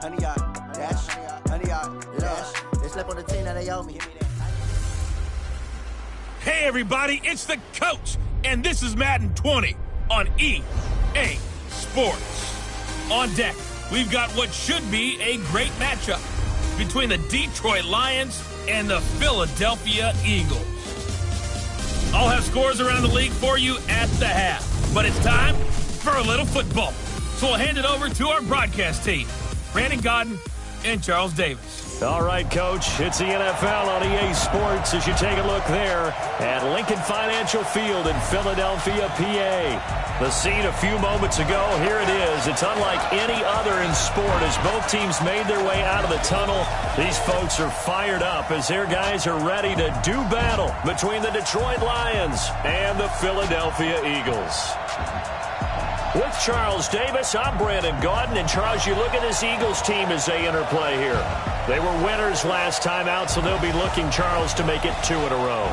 100 yard dash, 100 yard dash. They slept on the team that they owe me. Hey everybody, it's the coach, and this is Madden 20 on EA Sports. On deck, we've got what should be a great matchup between the Detroit Lions and the Philadelphia Eagles. I'll have scores around the league for you at the half, but it's time for a little football. So we'll hand it over to our broadcast team, Brandon Godden and Charles Davis. All right, Coach, it's the NFL on EA Sports as you take a look there at Lincoln Financial Field in Philadelphia, PA. The scene a few moments ago, here it is. It's unlike any other in sport as both teams made their way out of the tunnel. These folks are fired up as their guys are ready to do battle between the Detroit Lions and the Philadelphia Eagles. With Charles Davis, I'm Brandon Godden. And Charles, you look at this Eagles team as they interplay here. They were winners last time out, so they'll be looking, Charles, to make it 2 in a row.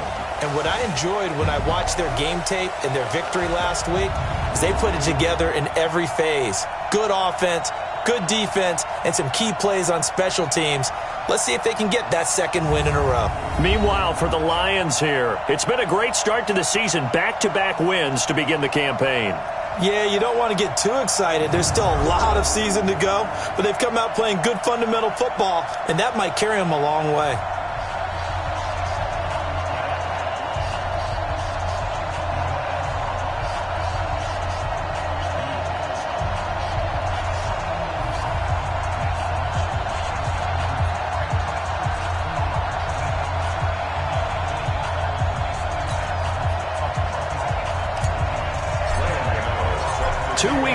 And what I enjoyed when I watched their game tape and their victory last week is they put it together in every phase. Good offense, good defense, and some key plays on special teams. Let's see if they can get that second win in a row. Meanwhile, for the Lions here, it's been a great start to the season. Back-to-back wins to begin the campaign. Yeah, you don't want to get too excited. There's still a lot of season to go, but they've come out playing good fundamental football, and that might carry them a long way.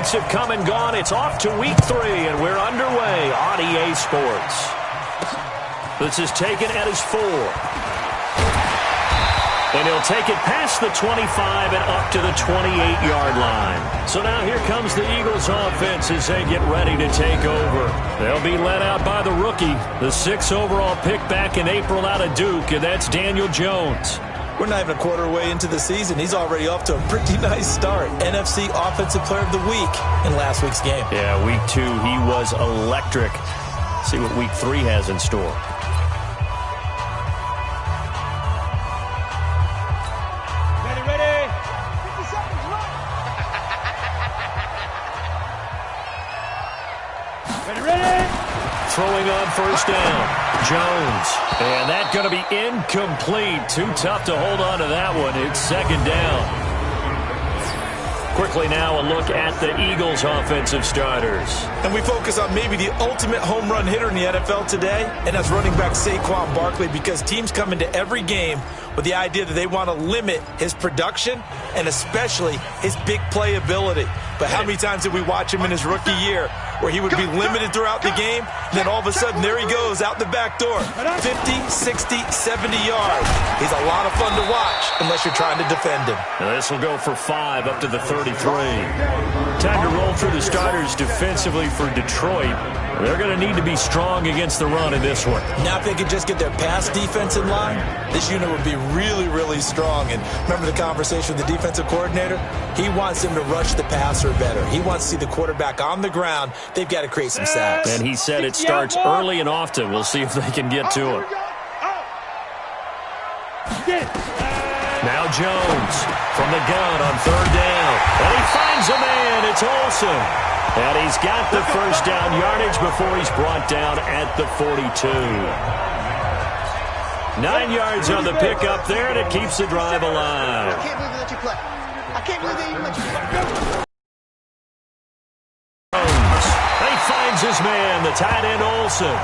Have come and gone. It's off to week 3, and we're underway on EA Sports. This is taken at his 4. And he'll take it past the 25 and up to the 28-yard line. So now here comes the Eagles offense as they get ready to take over. They'll be led out by the rookie, the 6th overall pick back in April out of Duke, and that's Daniel Jones. We're not even a quarter way into the season. He's already off to a pretty nice start. NFC Offensive Player of the Week in last week's game. Yeah, week 2, he was electric. See what week 3 has in store. Ready. 50 seconds, run. Ready. Throwing on first down, Jones. And that's going to be incomplete. Too tough to hold on to that one. It's second down. Quickly now, a look at the Eagles' offensive starters. And we focus on maybe the ultimate home run hitter in the NFL today, and that's running back Saquon Barkley, because teams come into every game with the idea that they want to limit his production and especially his big play ability. But how many times did we watch him in his rookie year where he would be limited throughout the game, and then all of a sudden there he goes out the back door, 50, 60, 70 yards. He's a lot of fun to watch unless you're trying to defend him. Now this will go for 5 up to the 33. Time to roll through the starters defensively for Detroit. They're going to need to be strong against the run in this one. Now if they could just get their pass defense in line, this unit would be really, really strong. And remember the conversation with the defensive coordinator? He wants them to rush the passer better. He wants to see the quarterback on the ground. They've got to create some sacks. And he said it starts early and often. We'll see if they can get to him. Now Jones from the gun on third down. And he finds a man. It's Olsen. And he's got the first down yardage before he's brought down at the 42. 9 yards on the pickup there, and it keeps the drive alive. I can't believe they let you play. I can't believe they even let you play. He finds his man, the tight end Olsen.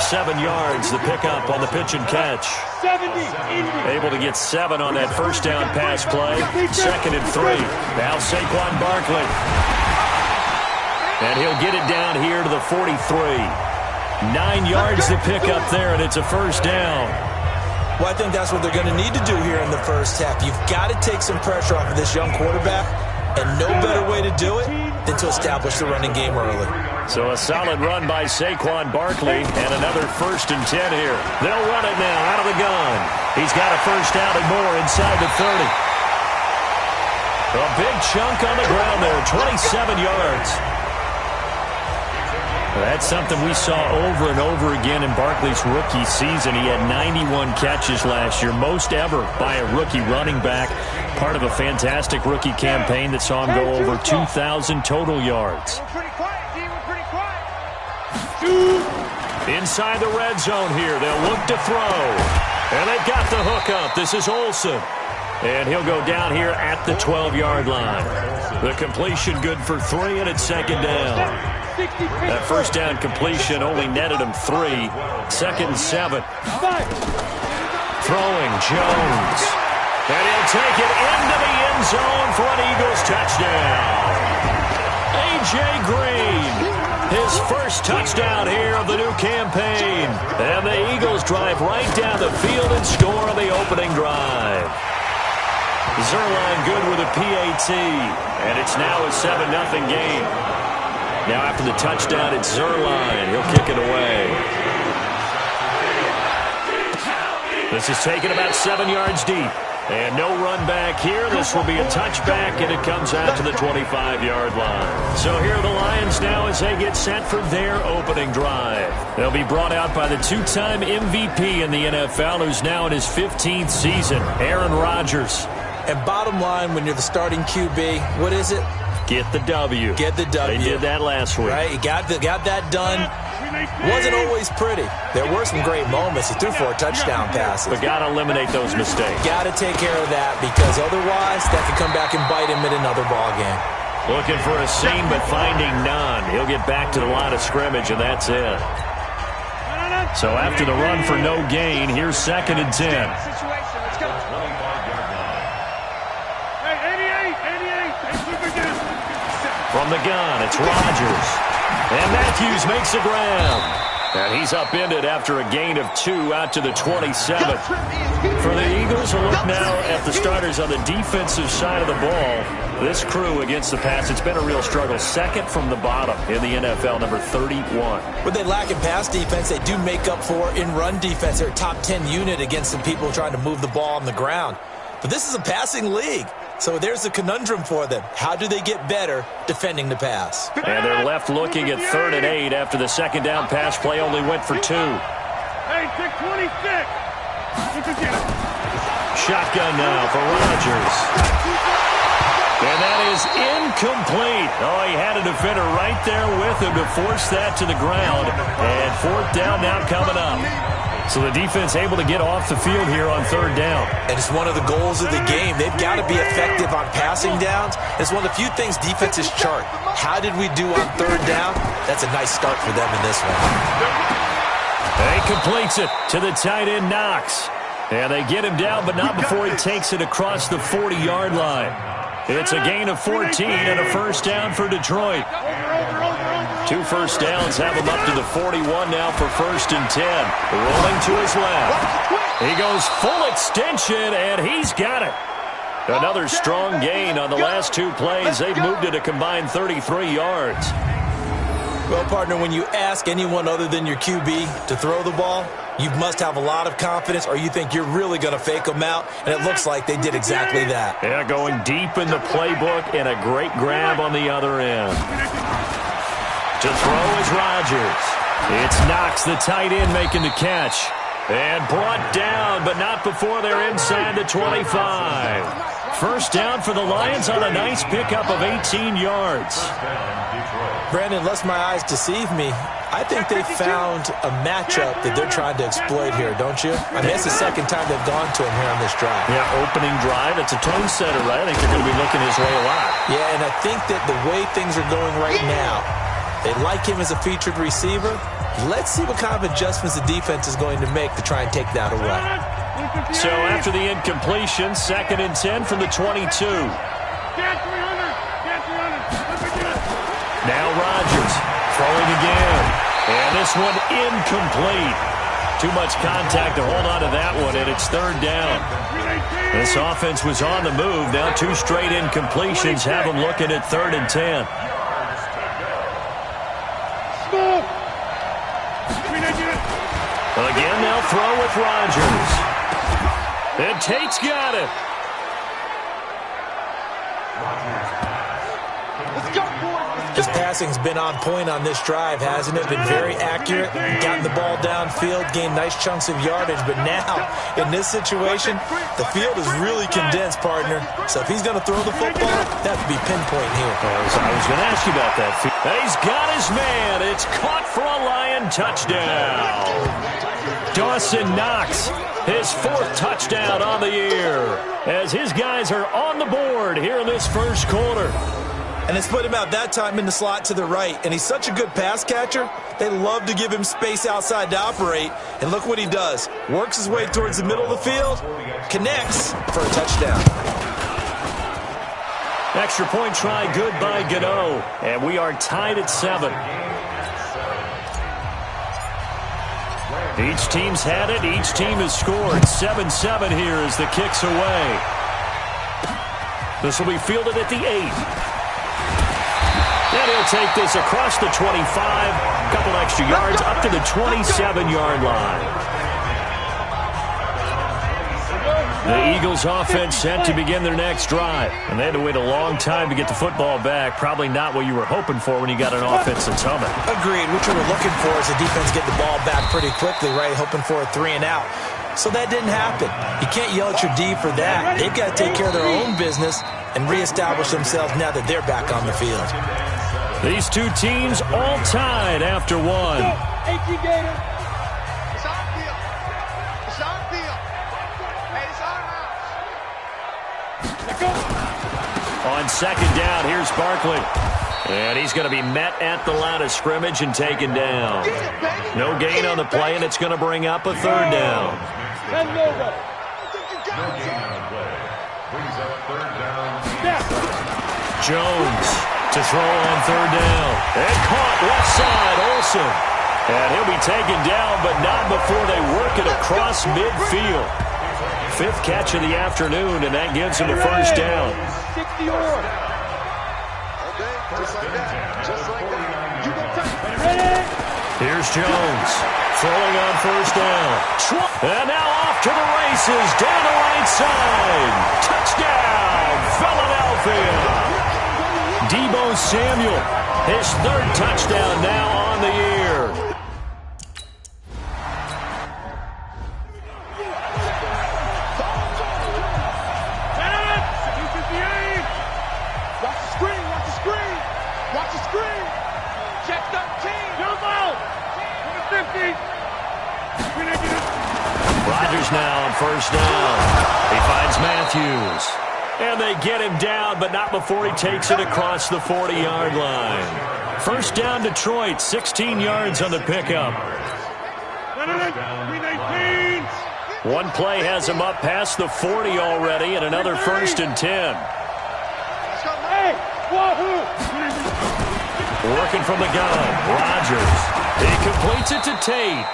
7 yards, the pickup on the pitch and catch. 70. Able to get 7 on that first down pass play. 2nd and 3. Now Saquon Barkley. And he'll get it down here to the 43. 9 yards to pick up there, and it's a first down. Well, I think that's what they're going to need to do here in the first half. You've got to take some pressure off of this young quarterback, and no better way to do it than to establish the running game early. So a solid run by Saquon Barkley, and another 1st and 10 here. They'll run it now out of the gun. He's got a first down and more inside the 30. A big chunk on the ground there, 27 yards. That's something we saw over and over again in Barkley's rookie season. He had 91 catches last year, most ever by a rookie running back. Part of a fantastic rookie campaign that saw him go over 2,000 total yards. Inside the red zone here, they'll look to throw. And they've got the hook up. This is Olsen. And he'll go down here at the 12-yard line. The completion good for 3, and it's second down. That first down completion only netted him 3. Second and 7. Throwing Jones. And he'll take it into the end zone for an Eagles touchdown. A.J. Green, his first touchdown here of the new campaign. And the Eagles drive right down the field and score on the opening drive. Zerline good with a PAT, and it's now a 7-0 game. Now after the touchdown, it's Zerline. He'll kick it away. This is taken about 7 yards deep. And no run back here. This will be a touchback, and it comes out to the 25-yard line. So here are the Lions now as they get set for their opening drive. They'll be brought out by the two-time MVP in the NFL, who's now in his 15th season, Aaron Rodgers. And bottom line, when you're the starting QB, what is it? Get the W. Get the W. They did that last week. Right, he got that done. Wasn't always pretty. There were some great moments. He threw 4 touchdown passes. But got to eliminate those mistakes. Got to take care of that, because otherwise that could come back and bite him in another ball game. Looking for a seam, but finding none. He'll get back to the line of scrimmage, and that's it. So after the run for no gain, here's second and 10. From the gun, it's Rodgers. And Matthews makes the ground. And he's upended after a gain of 2 out to the 27th. For the Eagles, a look now at the starters on the defensive side of the ball. This crew against the pass, it's been a real struggle. Second from the bottom in the NFL, number 31. When they lack in pass defense, they do make up for in run defense. They're a top 10 unit against some people trying to move the ball on the ground. But this is a passing league. So there's a conundrum for them. How do they get better defending the pass? And they're left looking at 3rd and 8 after the second down pass play only went for 2. Hey, pick 26. Shotgun now for Rodgers. And that is incomplete. Oh, he had a defender right there with him to force that to the ground. And 4th down now coming up. So the defense able to get off the field here on 3rd down. And it's one of the goals of the game. They've got to be effective on passing downs. It's one of the few things defenses chart. How did we do on 3rd down? That's a nice start for them in this one. And he completes it to the tight end, Knox. And they get him down, but not before he takes it across the 40-yard line. It's a gain of 14 and a first down for Detroit. 2 first downs have him up to the 41 now for 1st and 10. Rolling to his left. He goes full extension, and he's got it. Another strong gain on the last 2 plays. They've moved it a combined 33 yards. Well, partner, when you ask anyone other than your QB to throw the ball, you must have a lot of confidence, or you think you're really going to fake them out, and it looks like they did exactly that. Yeah, going deep in the playbook, and a great grab on the other end. To throw is Rodgers. It's Knox, the tight end, making the catch. And brought down, but not before they're inside the 25. First down for the Lions on a nice pickup of 18 yards. Brandon, lest my eyes deceive me, I think they found a matchup that they're trying to exploit here, don't you? I mean, it's the second time they've gone to him here on this drive. Yeah, opening drive. It's a tone setter, right? I think they're going to be looking his way a lot. Yeah, and I think that the way things are going right now, they like him as a featured receiver. Let's see what kind of adjustments the defense is going to make to try and take that away. So after the incompletion, 2nd and 10 from the 22. Now Rodgers throwing again. And this one incomplete. Too much contact to hold on to that one, and it's 3rd down. This offense was on the move. Now 2 straight incompletions have them looking at 3rd and 10. Again, they'll throw with Rodgers. And Tate's got it. This pass passing's been on point on this drive, hasn't it? Been very accurate, gotten the ball downfield, gained nice chunks of yardage. But now, in this situation, the field is really condensed, partner. So if he's going to throw the football, that would be pinpoint here. I was going to ask you about that. He's got his man. It's caught for a Lion touchdown. Dawson Knox, his 4th touchdown on the year, as his guys are on the board here in this first quarter. And they split him out that time in the slot to the right. And he's such a good pass catcher, they love to give him space outside to operate. And look what he does. Works his way towards the middle of the field, connects for a touchdown. Extra point try good by Gano. And we are tied at 7. Each team's had it. Each team has scored. 7-7 here as the kick's away. This will be fielded at the 8. And he'll take this across the 25. A couple extra yards up to the 27-yard line. The Eagles offense set to begin their next drive. And they had to wait a long time to get the football back. Probably not what you were hoping for when you got an offense that's humming. Agreed. What you were looking for is the defense get the ball back pretty quickly, right? Hoping for a 3 and out. So that didn't happen. You can't yell at your D for that. They've got to take care of their own business and reestablish themselves now that they're back on the field. These two teams all tied after 1. On 2nd down, here's Barkley. And he's going to be met at the line of scrimmage and taken down. No gain on the play, and it's going to bring up a 3rd down. Jones to throw on 3rd down. And caught left side, Olsen. And he'll be taken down, but not before they work it across midfield. 5th catch of the afternoon, and that gives him a 1st down. Here's Jones throwing on 1st down. And now off to the races down the right side. Touchdown, Philadelphia. Deebo Samuel, his 3rd touchdown now on the year. Rodgers now on 1st down. He finds Matthews. And they get him down, but not before he takes it across the 40-yard line. 1st down, Detroit, 16 yards on the pickup. One play has him up past the 40 already, and another 1st and 10. Working from the gun, Rodgers. He completes it to Tate.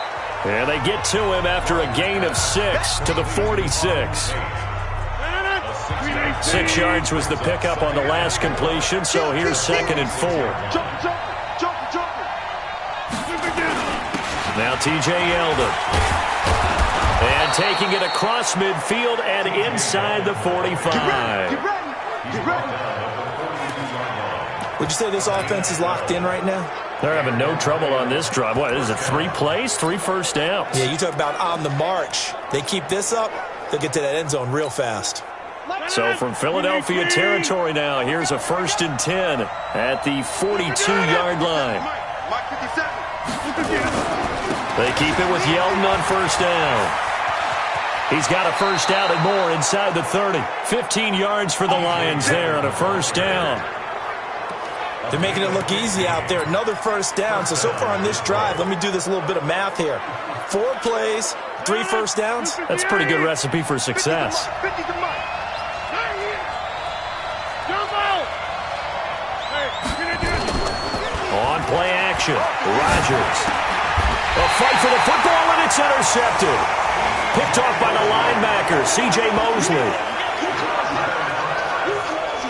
And they get to him after a gain of 6 to the 46. 6 yards was the pickup on the last completion, so here's 2nd and 4. Now T.J. Yeldon. And taking it across midfield and inside the 45. Would you say this offense is locked in right now? They're having no trouble on this drive. What is it, 3 plays, 3 1st downs? Yeah, you talk about on the march. They keep this up, they'll get to that end zone real fast. So from Philadelphia territory now, here's a 1st and 10 at the 42-yard line. They keep it with Yeldon on 1st down. He's got a 1st down and more inside the 30. 15 yards for the Lions there on a 1st down. They're making it look easy out there. Another 1st down. So far on this drive, let me do this little bit of math here. 4 plays, 3 1st downs. That's a pretty good recipe for success. On play action, Rodgers. A fight for the football, and it's intercepted. Picked off by the linebacker, C.J. Mosley.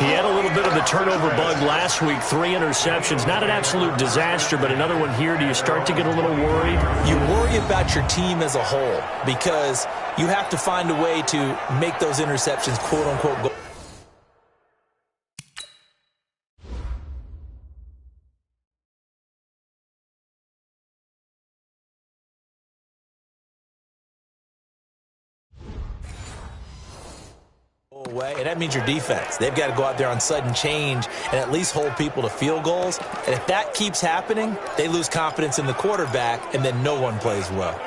He had a little bit of the turnover bug last week, 3 interceptions. Not an absolute disaster, but another one here. Do you start to get a little worried? You worry about your team as a whole because you have to find a way to make those interceptions, quote-unquote, go. away, and that means your defense. They've got to go out there on sudden change and at least hold people to field goals. And if that keeps happening, they lose confidence in the quarterback, and then no one plays well.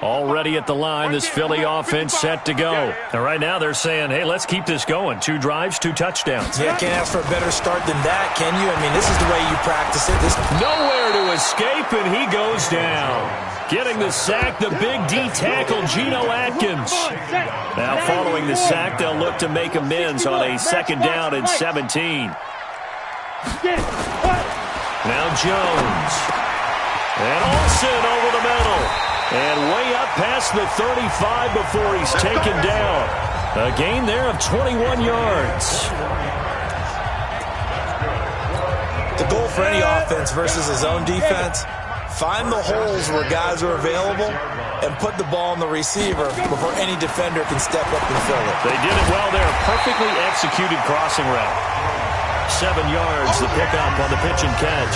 Already at the line, this Philly offense set to go. And right now they're saying, hey, let's keep this going. 2 drives, 2 touchdowns. Yeah, can't ask for a better start than that, can you? I mean, this is the way you practice it. Nowhere to escape, and he goes down. Getting the sack, the big D tackle, Geno Atkins. Now following the sack, they'll look to make amends on a 2nd down and 17. Now Jones. And Olsen over the middle. And way up past the 35 before he's taken down. A gain there of 21 yards. The goal for any offense versus his own defense, find the holes where guys are available and put the ball on the receiver before any defender can step up and fill it. They did it well there. Perfectly executed crossing route. 7 yards, the pickup on the pitch and catch.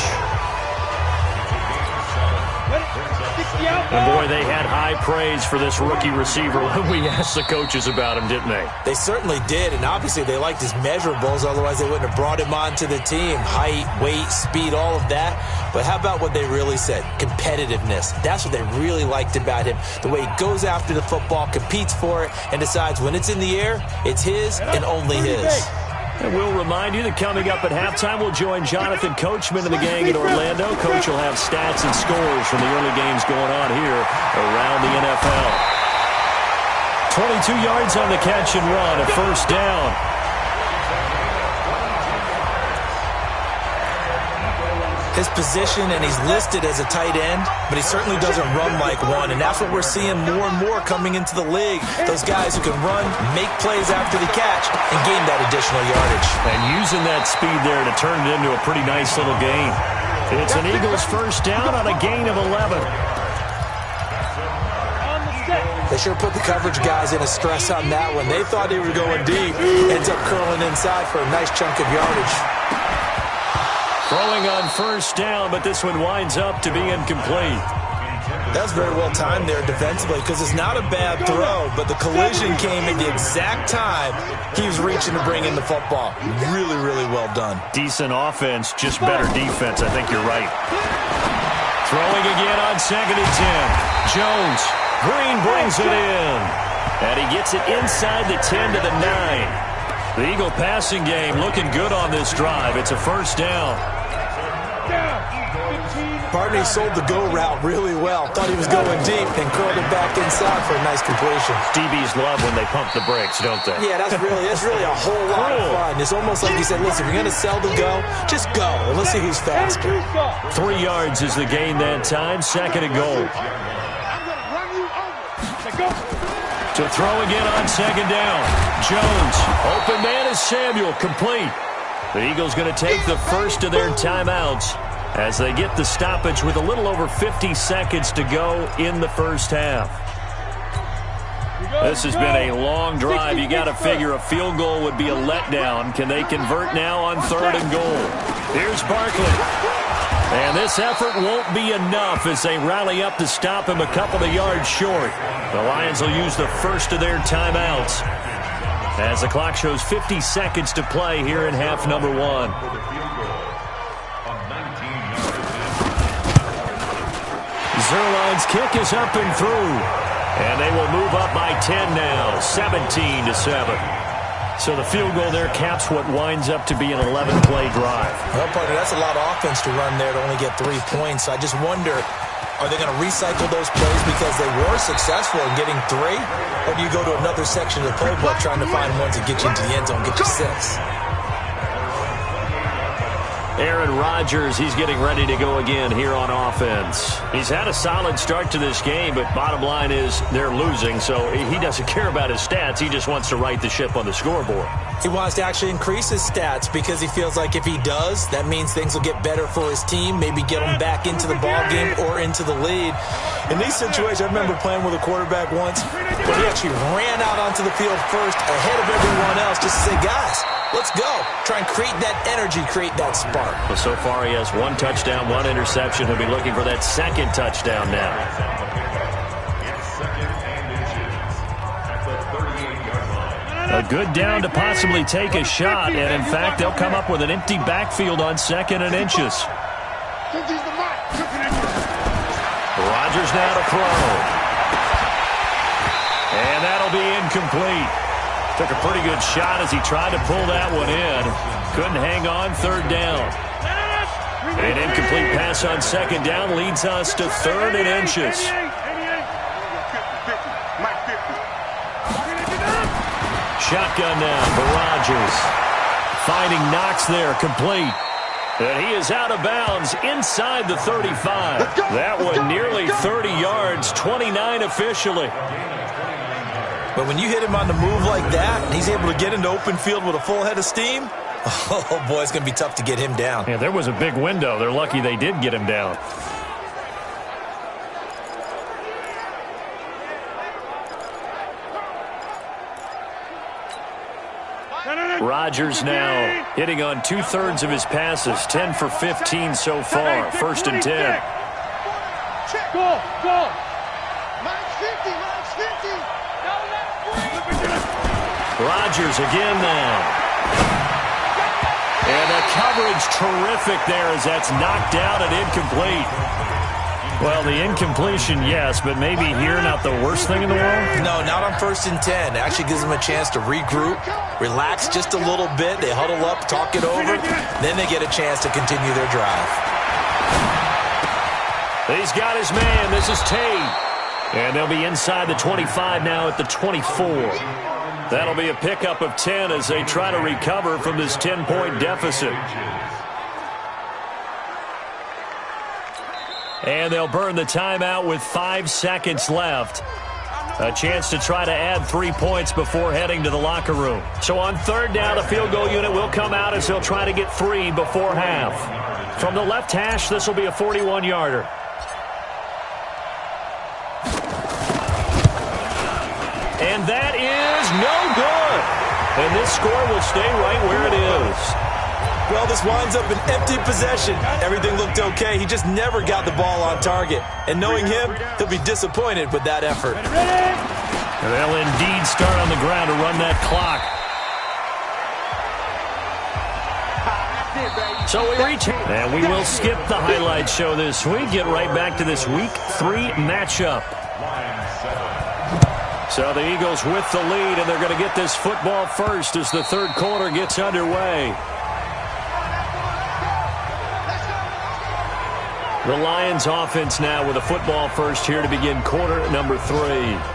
And, boy, they had high praise for this rookie receiver when we asked the coaches about him, didn't they? They certainly did, and obviously they liked his measurables. Otherwise, they wouldn't have brought him onto the team. Height, weight, speed, all of that. But how about what they really said? Competitiveness. That's what they really liked about him. The way he goes after the football, competes for it, and decides when it's in the air, it's his and only his. And we'll remind you that coming up at halftime, we'll join Jonathan Coachman and the gang in Orlando. Coach will have stats and scores from the early games going on here around the NFL. 22 yards on the catch and run, a 1st down. His position, and he's listed as a tight end, but he certainly doesn't run like one, and that's what we're seeing more and more coming into the league. Those guys who can run, make plays after the catch, and gain that additional yardage. And using that speed there to turn it into a pretty nice little gain. It's an Eagles 1st down on a gain of 11. They sure put the coverage guys in a stress on that one. They thought they were going deep. Ends up curling inside for a nice chunk of yardage. Throwing on 1st down, but this one winds up to be incomplete. That's very well timed there defensively because it's not a bad throw, but the collision came at the exact time he was reaching to bring in the football. Really, really well done. Decent offense, just better defense. I think you're right. Throwing again on 2nd and 10. Jones. Green brings it in. And he gets it inside the 10 to the 9. The Eagle passing game looking good on this drive. It's a 1st down. Barney sold the go route really well. Thought he was going deep and curled it back inside for a nice completion. DBs love when they pump the brakes, don't they? Yeah, that's really a whole lot of fun. It's almost like he said, listen, if you're going to sell the go, just go. And let's see who's faster. 3 yards is the gain that time. 2nd and goal. To throw again on 2nd down. Jones. Open man is Samuel. Complete. The Eagles going to take the first of their timeouts as they get the stoppage with a little over 50 seconds to go in the 1st half. This has been a long drive. You got to figure a field goal would be a letdown. Can they convert now on 3rd and goal? Here's Barkley. And this effort won't be enough as they rally up to stop him a couple of yards short. The Lions will use the first of their timeouts as the clock shows 50 seconds to play here in half number 1. Zerline's kick is up and through. And they will move up by 10 now, 17-7. So the field goal there caps what winds up to be an 11-play drive. Well, partner, that's a lot of offense to run there to only get 3 points. I just wonder, are they going to recycle those plays because they were successful in getting 3? Or do you go to another section of the playbook trying to find ones that get you into the end zone, get you 6? Aaron Rodgers, he's getting ready to go again here on offense. He's had a solid start to this game, but bottom line is they're losing, so he doesn't care about his stats. He just wants to right the ship on the scoreboard. He wants to actually increase his stats because he feels like if he does, that means things will get better for his team, maybe get him back into the ball game or into the lead. In these situations, I remember playing with a quarterback once where he actually ran out onto the field first ahead of everyone else just to say, guys, let's go. Try and create that energy, create that spark. Well, so far he has 1 touchdown, 1 interception. He'll be looking for that 2nd touchdown now. A good down to possibly take a shot, and in fact, they'll come up with an empty backfield on 2nd and inches. Rodgers now to throw. And that'll be incomplete. Took a pretty good shot as he tried to pull that one in. Couldn't hang on, 3rd down. An incomplete pass on 2nd down leads us to 3rd and inches. Shotgun now for Rodgers. Finding Knox there, complete. And he is out of bounds inside the 35. That one nearly 30 yards, 29 officially. But when you hit him on the move like that, and he's able to get into open field with a full head of steam, oh, boy, it's going to be tough to get him down. Yeah, there was a big window. They're lucky they did get him down. Rodgers now hitting on 2/3 of his passes, 10 for 15 so far. 1st and 10. Go. Rodgers again now. And the coverage terrific there as that's knocked down and incomplete. Well, the incompletion, yes, but maybe here not the worst thing in the world? No, not on 1st and 10. It actually gives them a chance to regroup, relax just a little bit. They huddle up, talk it over. Then they get a chance to continue their drive. He's got his man. This is Tate. And they'll be inside the 25 now at the 24. That'll be a pickup of 10 as they try to recover from this 10-point deficit. And they'll burn the timeout with 5 seconds left. A chance to try to add 3 points before heading to the locker room. So on 3rd down, the field goal unit will come out as they'll try to get 3 before half. From the left hash, this will be a 41-yarder. And that is no good. And this score will stay right where it is. Well, this winds up an empty possession. Everything looked okay. He just never got the ball on target. And knowing him, he'll be disappointed with that effort. And they'll indeed start on the ground to run that clock. So we reach, and we will skip the highlight show this week. Get right back to this Week 3 matchup. So the Eagles with the lead, and they're going to get this football first as the 3rd quarter gets underway. The Lions offense now with a football first here to begin quarter number 3.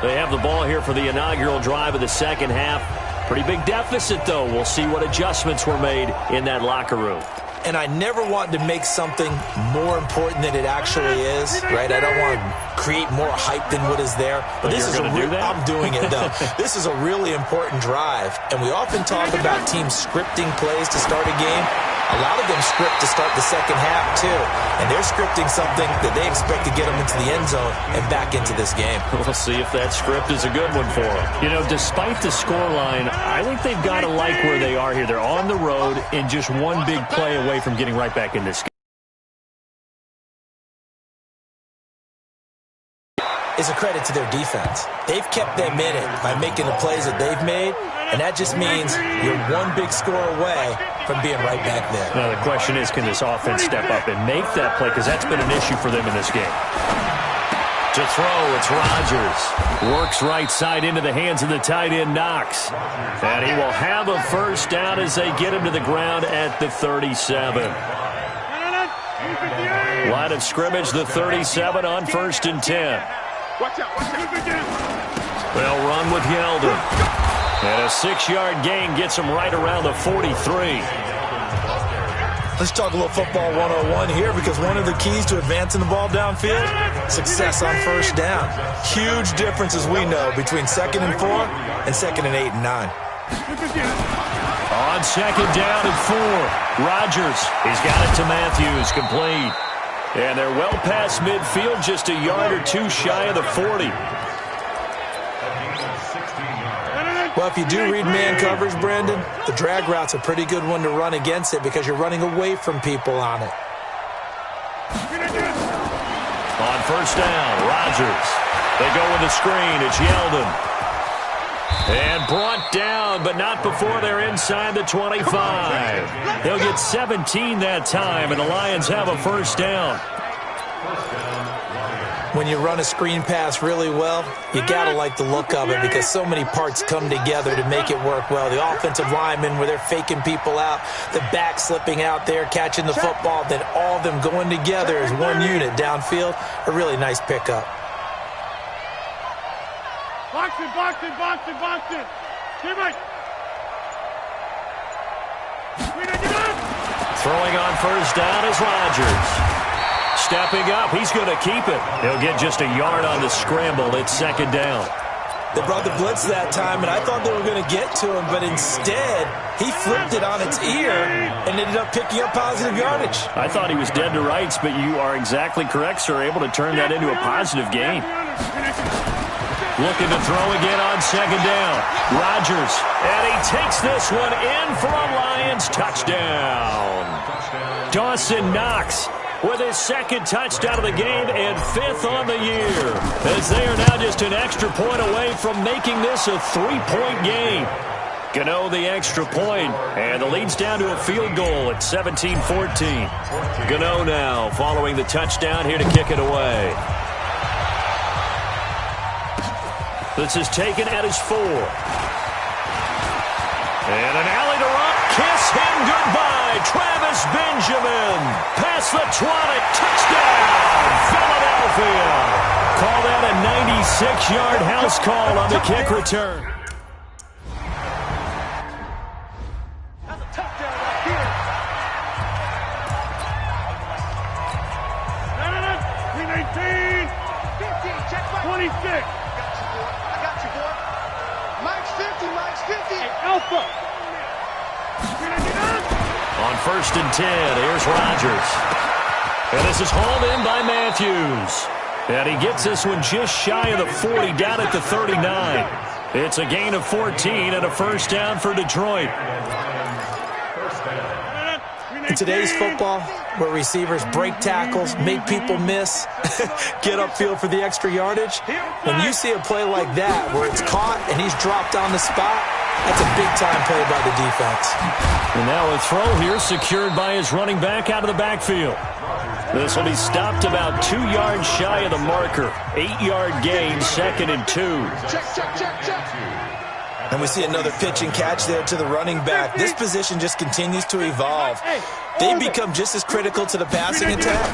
They have the ball here for the inaugural drive of the 2nd half. Pretty big deficit, though. We'll see what adjustments were made in that locker room. And I never want to make something more important than it actually is, right? I don't want to create more hype than what is there. But this is I'm doing it, though. This is a really important drive. And we often talk about teams scripting plays to start a game. A lot of them script to start the 2nd half, too. And they're scripting something that they expect to get them into the end zone and back into this game. We'll see if that script is a good one for them. You know, despite the scoreline, I think they've got to like where they are here. They're on the road and just one big play away from getting right back in this game. Is a credit to their defense. They've kept them in it by making the plays that they've made, and that just means you're one big score away from being right back there. Now the question is, can this offense step up and make that play? Because that's been an issue for them in this game. To throw, it's Rodgers. Works right side into the hands of the tight end, Knox. And he will have a first down as they get him to the ground at the 37. Line of scrimmage, the 37 on 1st and 10. They'll run with Yeldon. And a 6-yard gain gets him right around the 43. Let's talk a little football 101 here, because one of the keys to advancing the ball downfield, success on 1st down. Huge difference, as we know, between 2nd and 4 and 2nd and 8 and 9. On 2nd down and 4, Rodgers. He's got it to Matthews, complete. And they're well past midfield, just a yard or 2 shy of the 40. Well, if you do read man coverage, Brandon, the drag route's a pretty good one to run against it because you're running away from people on it. On 1st down, Rodgers. They go with the screen. It's Yeldon. And brought down, but not before they're inside the 25. He'll get 17 that time, and the Lions have a first down. When you run a screen pass really well, you got to like the look of it because so many parts come together to make it work well. The offensive linemen, where they're faking people out, the back slipping out there, catching the football, then all of them going together as one unit downfield. A really nice pickup. Box it, box it, box it, box it. Give it. Throwing on first down is Rodgers. Stepping up, he's going to keep it. He'll get just a yard on the scramble. It's second down. They brought the blitz that time, and I thought they were going to get to him, but instead, he flipped it on its ear and ended up picking up positive yardage. I thought he was dead to rights, but you are exactly correct, sir. Able to turn that into a positive gain. Looking to throw again on second down. Rodgers, and he takes this one in for a Lions touchdown. Dawson Knox with his second touchdown of the game and fifth on the year, as they are now just an extra point away from making this a three-point game. Gano the extra point, and the lead's down to a field goal at 17-14. Gano now following the touchdown here to kick it away. This is taken at his 4. And an alley to Rupp. Kiss him goodbye. Travis Benjamin. Past the 20. Touchdown, Philadelphia. Call that a 96-yard house call on the kick return. That's a touchdown right here. No. 319. 15. Check my 26. I got you, boy. Mike's 50. Mike's 50. Hey, Alpha. On first and 10, here's Rodgers. And this is hauled in by Matthews. And he gets this one just shy of the 40, down at the 39. It's a gain of 14 and a first down for Detroit. In today's football, where receivers break tackles, make people miss, get upfield for the extra yardage, when you see a play like that where it's caught and he's dropped on the spot, that's a big-time play by the defense. And now a throw here secured by his running back out of the backfield. This will be stopped about 2 yards shy of the marker. 8-yard gain, second and 2. Check. And we see another pitch and catch there to the running back. This position just continues to evolve. They become just as critical to the passing attack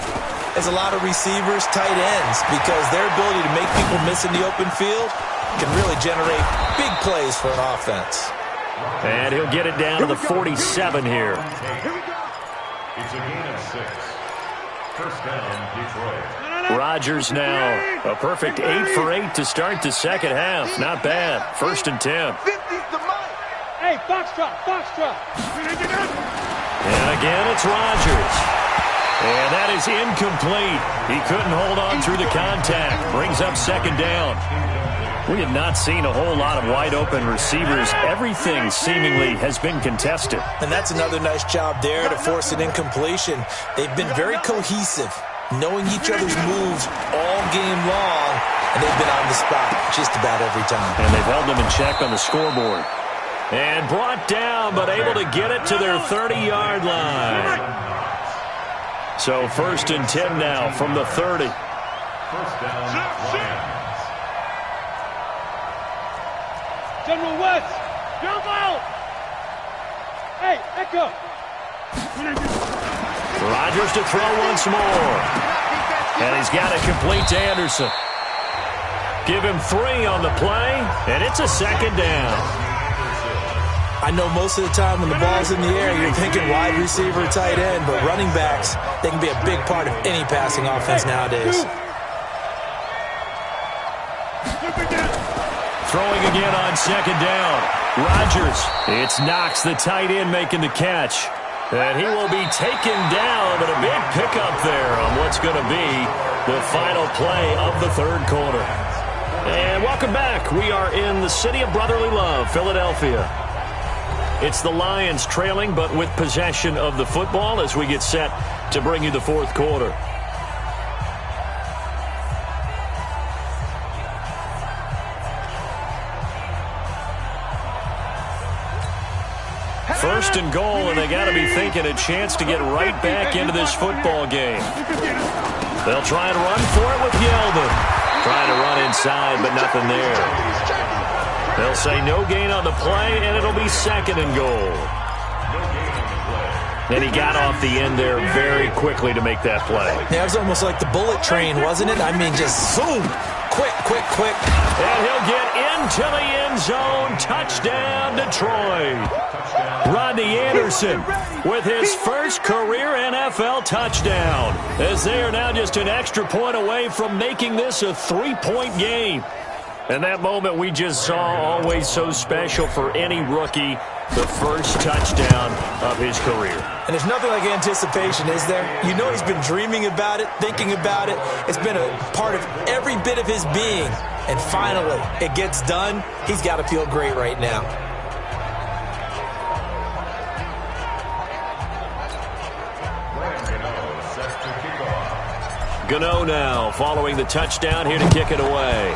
as a lot of receivers, tight ends, because their ability to make people miss in the open field can really generate big plays for an offense. And he'll get it down to the 47 here. It's a gain of 6. First down, Detroit. Rodgers now a perfect 8 for 8 to start the second half. Not bad. First and 10. 50's the mic. Hey, foxtrot. And again, it's Rodgers. And that is incomplete. He couldn't hold on through the contact. Brings up second down. We have not seen a whole lot of wide-open receivers. Everything seemingly has been contested. And that's another nice job there to force an incompletion. They've been very cohesive, knowing each other's moves all game long, and they've been on the spot just about every time. And they've held them in check on the scoreboard. And brought down, but able to get it to their 30-yard line. So first and 10 now from the 30. First down, Lions. General West, jump out! Hey, Echo! Rodgers to throw once more. And he's got it complete to Anderson. Give him 3 on the play, and it's a second down. I know most of the time when the ball's in the air, you're thinking wide receiver, tight end, but running backs, they can be a big part of any passing offense nowadays. Throwing again on second down. Rodgers. It's Knox, the tight end, making the catch. And he will be taken down, but a big pickup there on what's going to be the final play of the third quarter. And welcome back. We are in the city of brotherly love, Philadelphia. It's the Lions trailing, but with possession of the football as we get set to bring you the fourth quarter. First and goal, and they got to be thinking a chance to get right back into this football game. They'll try and run for it with Yeldon. Trying to run inside, but nothing there. They'll say no gain on the play, and it'll be second and goal. And he got off the end there very quickly to make that play. Yeah, it was almost like the bullet train, wasn't it? I mean, just zoom. Quick, quick, quick. And he'll get into the end zone. Touchdown, Detroit. Rodney Anderson with his first career NFL touchdown, as they are now just an extra point away from making this a 3-point game. And that moment we just saw, always so special for any rookie, the first touchdown of his career. And there's nothing like anticipation, is there? You know he's been dreaming about it, thinking about it. It's been a part of every bit of his being. And finally, it gets done. He's got to feel great right now. Gano now following the touchdown here to kick it away.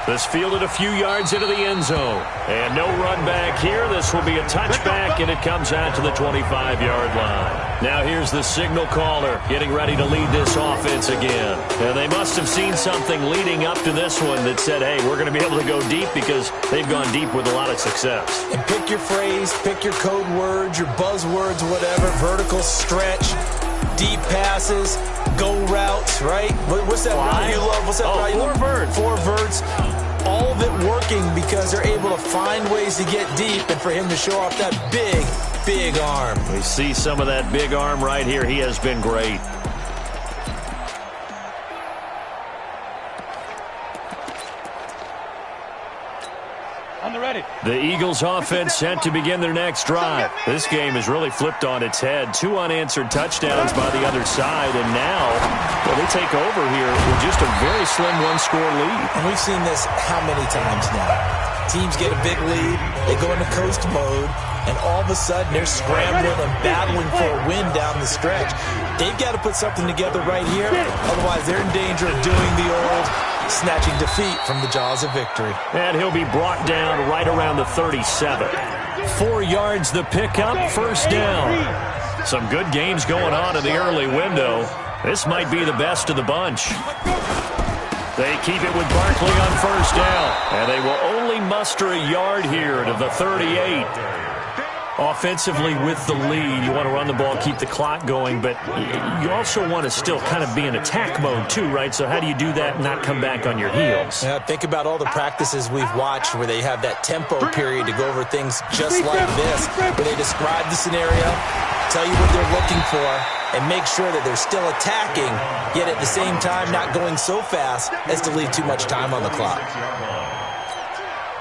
This fielded a few yards into the end zone. And no run back here. This will be a touchback, and it comes out to the 25-yard line. Now here's the signal caller getting ready to lead this offense again. And they must have seen something leading up to this one that said, hey, we're going to be able to go deep, because they've gone deep with a lot of success. And pick your phrase, pick your code words, your buzzwords, whatever. Vertical stretch, deep passes, go routes, right? What's that route you love? What's that route you love? Four verts. All of it working because they're able to find ways to get deep, and for him to show off that big, big arm. We see some of that big arm right here. He has been great. On the ready. The Eagles offense set to begin their next drive. This game has really flipped on its head. 2 unanswered touchdowns by the other side, and now, well, they take over here with just a very slim one-score lead. And we've seen this how many times now? Teams get a big lead, they go into coast mode, and all of a sudden they're scrambling and battling for a win down the stretch. They've got to put something together right here, otherwise they're in danger of doing the old snatching defeat from the jaws of victory. And he'll be brought down right around the 37. 4 yards the pickup, first down. Some good games going on in the early window. This might be the best of the bunch. They keep it with Barkley on first down, and they will only muster a yard here to the 38. Offensively with the lead, you want to run the ball, keep the clock going, but you also want to still kind of be in attack mode too, right? So how do you do that and not come back on your heels? Yeah, think about all the practices we've watched where they have that tempo period to go over things just like this, where they describe the scenario, tell you what they're looking for, and make sure that they're still attacking, yet at the same time not going so fast as to leave too much time on the clock.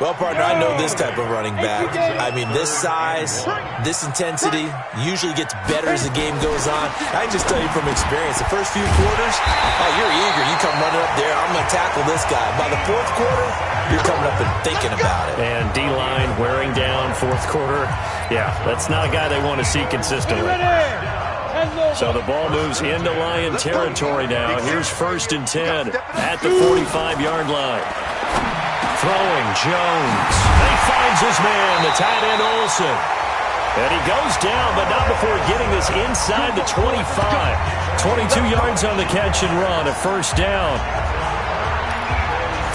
Well, partner, I know this type of running back. I mean, this size, this intensity usually gets better as the game goes on. I can just tell you from experience, the first few quarters, oh, you're eager. You come running up there, I'm going to tackle this guy. By the fourth quarter, you're coming up and thinking about it. And D-line wearing down fourth quarter. Yeah, that's not a guy they want to see consistently. So the ball moves into Lion territory now. Here's first and 10 at the 45-yard line. Throwing Jones. He finds his man, the tight end Olsen. And he goes down, but not before getting this inside the 25. 22 yards on the catch and run, a first down.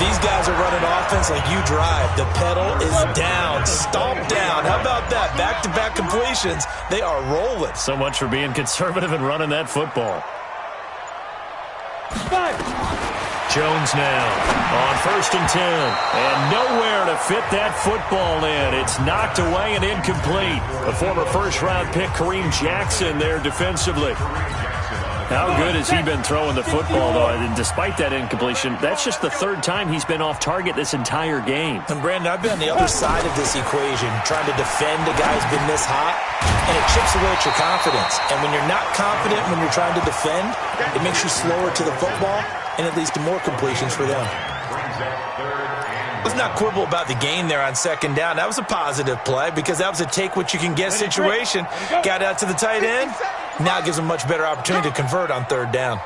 These guys are running offense like you drive. The pedal is down, stomp down. How about that? Back-to-back completions. They are rolling. So much for being conservative and running that football. Jones now on first and 10. And nowhere to fit that football in. It's knocked away and incomplete. The former first-round pick, Kareem Jackson, there defensively. How good has he been throwing the football, though? And despite that incompletion, that's just the third time he's been off target this entire game. And, Brandon, I've been on the other side of this equation, trying to defend a guy who's been this hot, and it chips away at your confidence. And when you're not confident when you're trying to defend, it makes you slower to the football, and it leads to more completions for them. Let's not quibble about the gain there on second down. That was a positive play because that was a take-what-you-can-get situation. Got out to the tight end. Now it gives them a much better opportunity to convert on third down.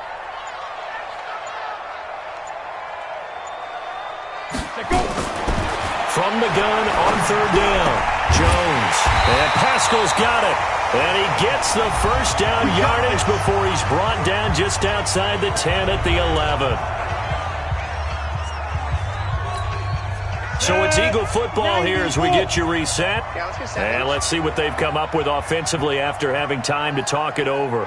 from the gun on third down. Jones. And Pascal's got it. And he gets the first down yardage before he's brought down just outside the 10 at the 11. So it's Eagle football here as we get you reset. And let's see what they've come up with offensively after having time to talk it over.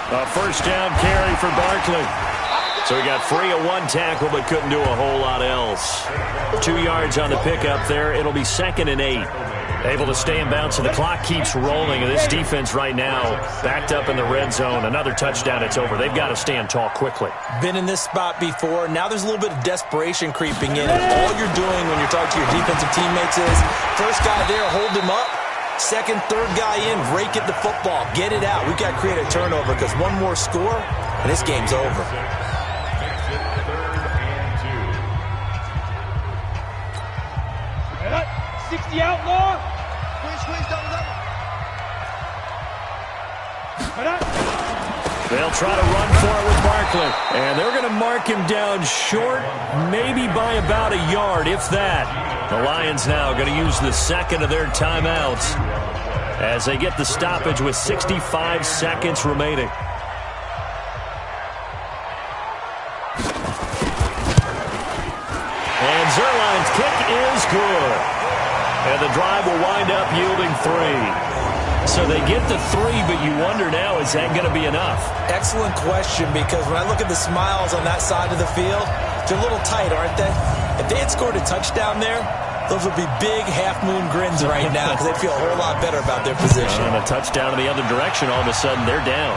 A first down carry for Barkley. So he got free of one tackle but couldn't do a whole lot else. 2 yards on the pickup there. It'll be 2nd and 8. Able to stay in bounds, so the clock keeps rolling. And this defense right now backed up in the red zone. Another touchdown, it's over. They've got to stand tall quickly. Been in this spot before. Now there's a little bit of desperation creeping in. And all you're doing when you're talking to your defensive teammates is first guy there, hold him up. Second, third guy in, rake at the football. Get it out. We've got to create a turnover because one more score, and this game's over. 60 outlaw. Squeeze, double. They'll try to run for it with Barkley. And they're going to mark him down short, maybe by about a yard, if that. The Lions now going to use the second of their timeouts as they get the stoppage with 65 seconds remaining. And Zerline's kick is good. And the drive will wind up yielding 3. So they get the 3, but you wonder now, is that going to be enough? Excellent question, because when I look at the smiles on that side of the field, they're a little tight, aren't they? If they had scored a touchdown there, those would be big half-moon grins right now because they feel a whole lot better about their position. And a touchdown in the other direction, all of a sudden they're down.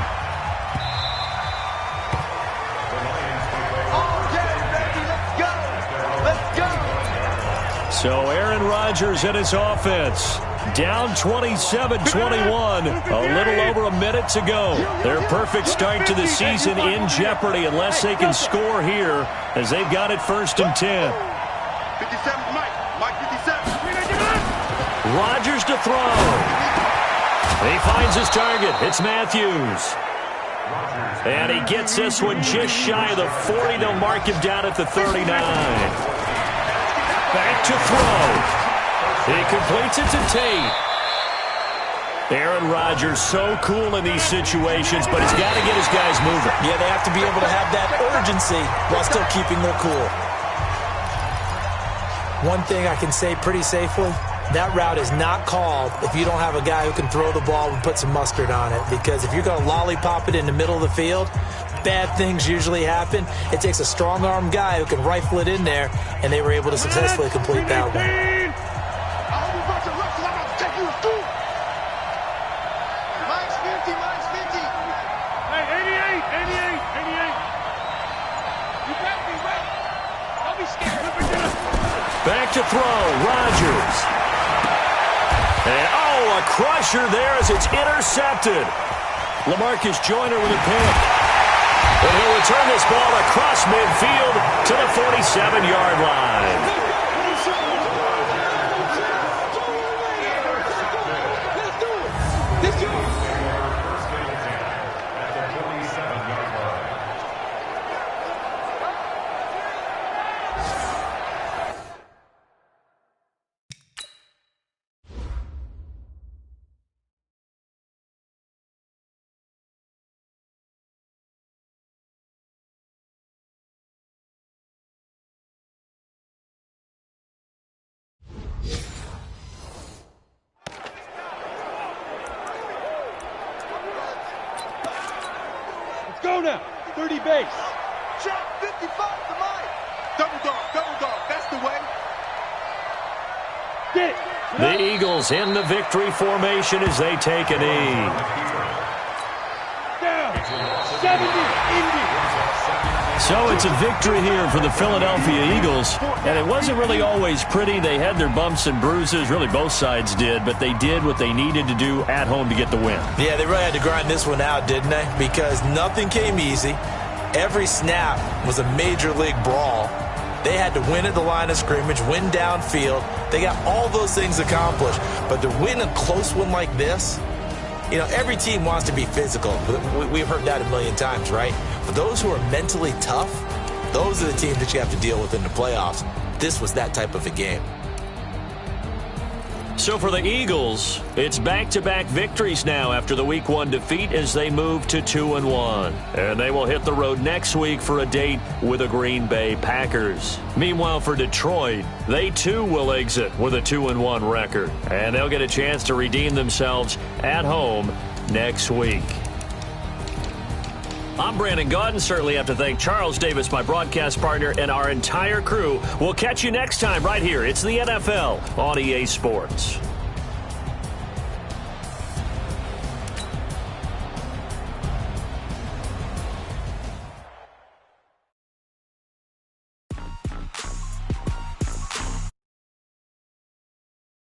So Aaron Rodgers and his offense down 27-21, a little over a minute to go. Their perfect start to the season in jeopardy unless they can score here as they've got it 1st and 10. 57, Mike 57. Rodgers to throw. He finds his target. It's Matthews. And he gets this one just shy of the 40. They'll mark him down at the 39. Back to throw. He completes it to Tate. Aaron Rodgers so cool in these situations, but he's got to get his guys moving. Yeah, they have to be able to have that urgency while still keeping their cool. One thing I can say pretty safely, that route is not called if you don't have a guy who can throw the ball and put some mustard on it. Because if you're going to lollipop it in the middle of the field, bad things usually happen. It takes a strong-arm guy who can rifle it in there, and they were able to successfully complete that one. Back to throw, Rodgers. And, a crusher there as it's intercepted. LaMarcus Joyner with a pick. And he'll return this ball across midfield to the 47-yard line. Go now, 30 base. Check 55 to Mike. Double dog, that's the way. Get it. The Eagles in the victory formation as they take a knee. Down, 70, Indy. So it's a victory here for the Philadelphia Eagles, and it wasn't really always pretty. They had their bumps and bruises, really both sides did, but they did what they needed to do at home to get the win. Yeah, they really had to grind this one out, didn't they? Because nothing came easy. Every snap was a major league brawl. They had to win at the line of scrimmage, win downfield. They got all those things accomplished, but to win a close one like this, you know, every team wants to be physical. We've heard that a million times, right? For those who are mentally tough, Those are the teams that you have to deal with in the playoffs. This was that type of a game. So for the Eagles, it's back-to-back victories now after the Week 1 defeat as they move to 2-1. And they will hit the road next week for a date with the Green Bay Packers. Meanwhile, for Detroit, they too will exit with a 2-1 record. And they'll get a chance to redeem themselves at home next week. I'm Brandon Gaudin. Certainly have to thank Charles Davis, my broadcast partner, and our entire crew. We'll catch you next time right here. It's the NFL on EA Sports.